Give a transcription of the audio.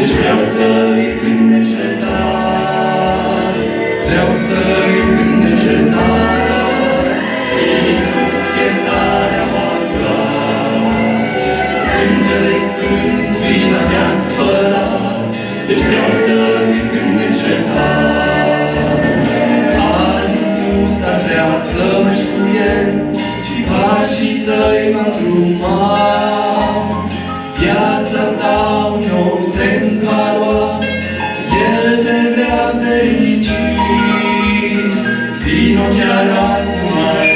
Deci vreau să-i cânt necetat, vreau să-i cânt necetat. În Iisus iertarea am aflat, sângele-i sfânt, vina mi-a spălat. Deci vreau să-i cânt necetat. Azi Iisus ar vrea să mergi cu El și pașii tăi mă îndrumat. Viața ta un nou sens va lua, El te vrea fericit. Vino chiar azi, nu mai